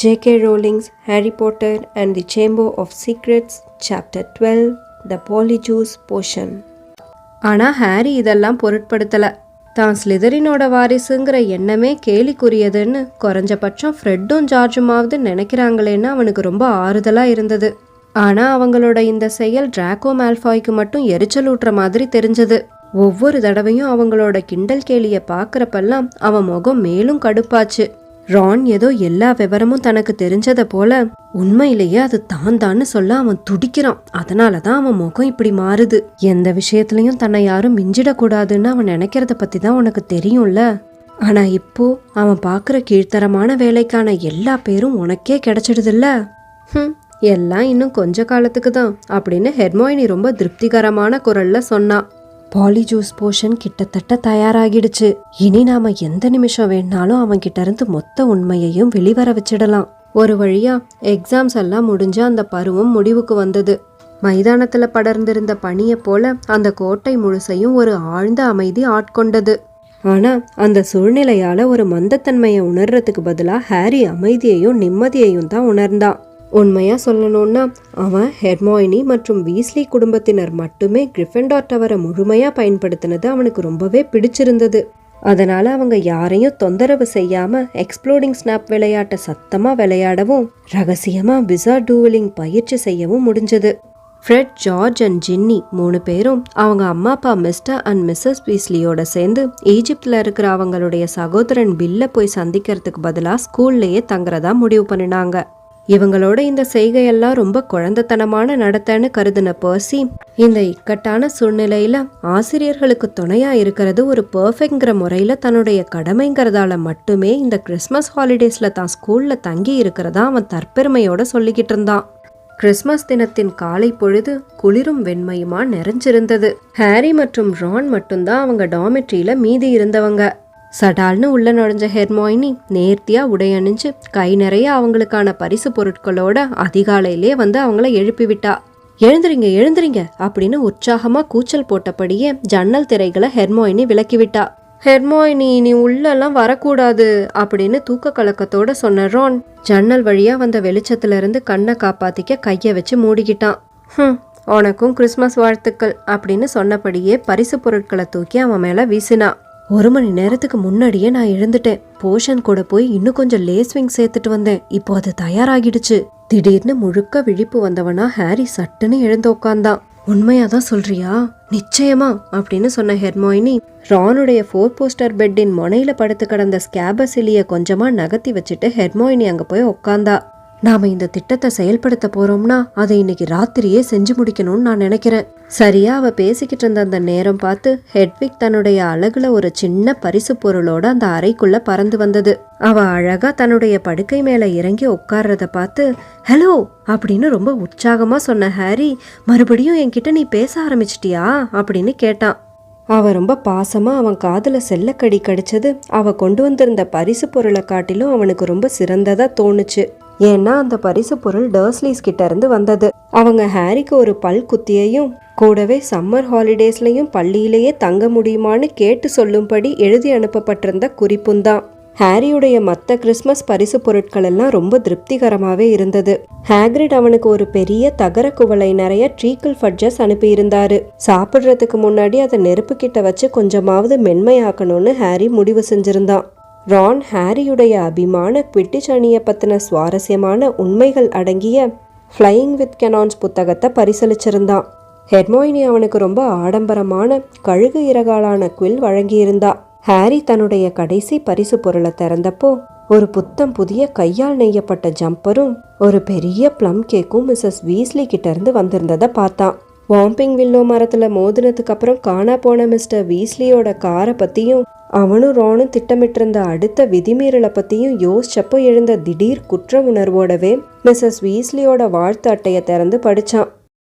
J.K. Rowling's Harry Potter and the Chamber of Secrets, Chapter 12, The Polyjuice Potion. ஆனால் Harry இதெல்லாம் பொருட்படுத்தலை. தான் ஸ்லிதரினோட வாரிசுங்கிற எண்ணமே கேலிக்குரியதுன்னு குறைஞ்சபட்சம் ஃப்ரெட்டும் ஜார்ஜுமாவது நினைக்கிறாங்களேன்னு அவனுக்கு ரொம்ப ஆறுதலாக இருந்தது. ஆனால் அவங்களோட இந்த செயல் டிராக்கோ மால்ஃபாய்க்கு மட்டும் எரிச்சலூட்டுற மாதிரி தெரிஞ்சது. ஒவ்வொரு தடவையும் அவங்களோட கிண்டல் கேலியை பார்க்குறப்பெல்லாம் அவன் முகம் மேலும் கடுப்பாச்சு. ரான் ஏதோ எல்லா விவரமும் தனக்கு தெரிஞ்சதை போல உண்மையிலேயே அது தான் சொல்ல அவன் துடிக்கிறான். அதனாலதான் அவன் முகம் இப்படி மாறுது. எந்த விஷயத்திலையும் தன்னை யாரும் மிஞ்சிடக்கூடாதுன்னு அவன் நினைக்கிறத பத்தி தான் உனக்கு தெரியும்ல. ஆனா இப்போ அவன் பாக்குற கீழ்த்தரமான வேலைக்கான எல்லா பேரும் உனக்கே கிடைச்சிடுதுல்ல. எல்லாம் இன்னும் கொஞ்ச காலத்துக்கு தான் அப்படின்னு ஹெர்மோயினி ரொம்ப திருப்திகரமான குரல்ல சொன்னான். பாலிஜூஸ் போஷன் கிட்டத்தட்ட தயாராகிடுச்சு. இனி நாம எந்த நிமிஷம் வேணாலும் அவன் கிட்ட இருந்து மொத்த உண்மையையும் வெளிவர வச்சிடலாம். ஒரு வழியா எக்ஸாம்ஸ் எல்லாம் முடிஞ்சு அந்த பருவம் முடிவுக்கு வந்தது. மைதானத்துல படர்ந்திருந்த பனியை போல அந்த கோட்டை முழுசையும் ஒரு ஆழ்ந்த அமைதி ஆட்கொண்டது. ஆனா அந்த சூழ்நிலையால ஒரு மந்தத்தன்மையை உணர்றதுக்கு பதிலா ஹாரி அமைதியையும் நிம்மதியையும் தான் உணர்ந்தான். உண்மையா சொல்லணும்னா அவன் ஹெர்மோயினி மற்றும் வீஸ்லி குடும்பத்தினர் மட்டுமே கிரிஃபிண்டோர் டவரை முழுமையா பயன்படுத்தினது அவனுக்கு ரொம்பவே பிடிச்சிருந்தது. அதனால அவங்க யாரையும் தொந்தரவு செய்யாம எக்ஸ்ப்ளோடிங் ஸ்னாப் விளையாட்டை சத்தமா விளையாடவும் ரகசியமா விசார்ட் டூவலிங் பயிற்சி செய்யவும் முடிஞ்சது. ஃப்ரெட், ஜார்ஜ் அண்ட் ஜின்னி 3 பேரும் அவங்க அம்மா அப்பா மிஸ்டர் அண்ட் மிஸ்ஸஸ் வீஸ்லியோட சேர்ந்து ஈஜிப்ட்ல இருக்கிற அவங்களுடைய சகோதரன் பில்ல போய் சந்திக்கிறதுக்கு பதிலா ஸ்கூல்லையே தங்குறதா முடிவு பண்ணினாங்க. இவங்களோட இந்த செய்கையெல்லாம் ரொம்ப குழந்தைத்தனமான நடத்தைன்னு கருதின பர்சி இந்த இக்கட்டான சூழ்நிலையில ஆசிரியர்களுக்கு துணையா இருக்கிறது ஒரு பெர்ஃபெக்ட்ங்கிற முறையில தன்னுடைய கடமைங்கிறதால மட்டுமே இந்த கிறிஸ்மஸ் ஹாலிடேஸ்ல தான் ஸ்கூல்ல தங்கி இருக்கிறதா அவன் தற்பெருமையோட சொல்லிக்கிட்டு இருந்தான். கிறிஸ்மஸ் தினத்தின் காலை பொழுது குளிரும் வெண்மையுமா நிறைஞ்சிருந்தது. ஹாரி மற்றும் ரான் மட்டும்தான் அவங்க டாமெட்ரியில மீதி இருந்தவங்க. சடால்னு உள்ள நுழைஞ்ச ஹெர்மோயினி நேர்த்தியா உடையணிஞ்சு கை நிறைய அவங்களுக்கான பரிசு பொருட்களோட அதிகாலையிலே வந்து அவங்கள எழுப்பி விட்டா. எழுந்துறீங்க எழுந்துறீங்க அப்படின்னு உற்சாகமா கூச்சல் போட்டபடியே ஜன்னல் திரைகளை ஹெர்மோயினி விலக்கி விட்டா. ஹெர்மோயினி நீ உள்ளெல்லாம் வரக்கூடாது அப்படின்னு தூக்க கலக்கத்தோட சொன்ன ரான் ஜன்னல் வழியா வந்த வெளிச்சத்துல இருந்து கண்ணை காப்பாத்திக்க கைய வச்சு மூடிக்கிட்டான். உனக்கும் கிறிஸ்மஸ் வாழ்த்துக்கள் அப்படின்னு சொன்னபடியே பரிசு பொருட்களை தூக்கி அவன் மேல வீசினா. 1 மணி நேரத்துக்கு முன்னாடியே நான் எழுந்துட்டேன். போஷன் கூட போய் இன்னும் கொஞ்சம் லேஸ்விங் சேர்த்துட்டு வந்தேன். இப்போ அது தயாராகிடுச்சு. திடீர்னு முழுக்க விழிப்பு வந்தவனா ஹாரி சட்டுன்னு எழுந்து உட்கார்ந்தான். உண்மையாதான் சொல்றியா? நிச்சயமா அப்படின்னு சொன்ன ஹெர்மோயினி ரானுடைய 4 போஸ்டர் பெட்டின் முனையில படுத்து கிடந்த ஸ்கேபசிலிய கொஞ்சமா நகர்த்தி வச்சுட்டு ஹெர்மோயினி அங்க போய் உட்கார்ந்தா. நாம இந்த திட்டத்தை செயல்படுத்த போறோம்னா அதை இன்னைக்கு ராத்திரியே செஞ்சு முடிக்கணும்னு நான் நினைக்கிறேன். சரியா அவ பேசிக்கிட்டு இருந்த அந்த நேரம் பார்த்து ஹெட்விக் தன்னுடைய அழகுல ஒரு சின்ன பரிசு பொருளோட அந்த அறைக்குள்ள பறந்து வந்தது. அவ அழகா தன்னுடைய படுக்கை மேல இறங்கி உட்கார்றத பார்த்து ஹலோ அப்படின்னு ரொம்ப உற்சாகமா சொன்ன ஹாரி மறுபடியும் என்கிட்ட நீ பேச ஆரம்பிச்சிட்டியா அப்படின்னு கேட்டான். அவ ரொம்ப பாசமா அவன் காதுல செல்லக்கடி கடிச்சது அவ கொண்டு வந்திருந்த பரிசு பொருளை காட்டிலும் அவனுக்கு ரொம்ப சிறந்ததா தோணுச்சு. ஏன்னா அந்த பரிசு பொருள் டர்ஸ்லிஸ் கிட்ட இருந்து வந்தது. அவங்க ஹாரிக்கு ஒரு பல் குத்தியையும் கூடவே சம்மர் ஹாலிடேஸ்லயும் பள்ளியிலேயே தங்க முடியுமான்னு கேட்டு சொல்லும்படி எழுதி அனுப்பப்பட்டிருந்த குறிப்பும் தான். ஹாரியுடைய மற்ற கிறிஸ்மஸ் பரிசு பொருட்கள் எல்லாம் ரொம்ப திருப்திகரமாவே இருந்தது. ஹாக்ரிட் அவனுக்கு ஒரு பெரிய தகர குவளை நிறைய ட்ரீக்கிள் ஃபட்ஜஸ் அனுப்பியிருந்தாரு. சாப்பிட்றதுக்கு முன்னாடி அதை நெருப்பு கிட்ட வச்சு கொஞ்சமாவது மென்மையாக்கணும்னு ஹாரி முடிவு செஞ்சிருந்தான். ரான் ஹாரியுடைய அபிமான குவிட்டிச் அணியை பத்தின சுவாரஸ்யமான உண்மைகள் அடங்கிய ஃப்ளையிங் வித் கெனான்ஸ் புத்தகத்தை பரிசளிச்சிருந்தான். ஹெர்மோயினி அவனுக்கு ரொம்ப ஆடம்பரமான கழுகு இறகாலான குவில் வழங்கியிருந்தா. ஹாரி தன்னுடைய கடைசி பரிசு பொருளை திறந்தப்போ ஒரு புத்தம் புதிய கையால் நெய்யப்பட்ட ஜம்பரும் ஒரு பெரிய பிளம் கேக்கும் மிஸ்ஸஸ் வீஸ்லி கிட்ட இருந்து வந்திருந்ததை பார்த்தான். வாம்பிங் வில்லோ மரத்துல மோதினதுக்கு அப்புறம் காணா போன மிஸ்டர் வீஸ்லியோட காரை பத்தியும் அவனும் ரானும் திட்டமிட்டிருந்த அடுத்த விதிமீறலை பத்தியும் யோசிச்சப்போ எழுந்த திடீர் குற்ற உணர்வோடவே மிஸ்ஸஸ் வீஸ்லியோட வாழ்த்து அட்டையை திறந்து படிச்சான்.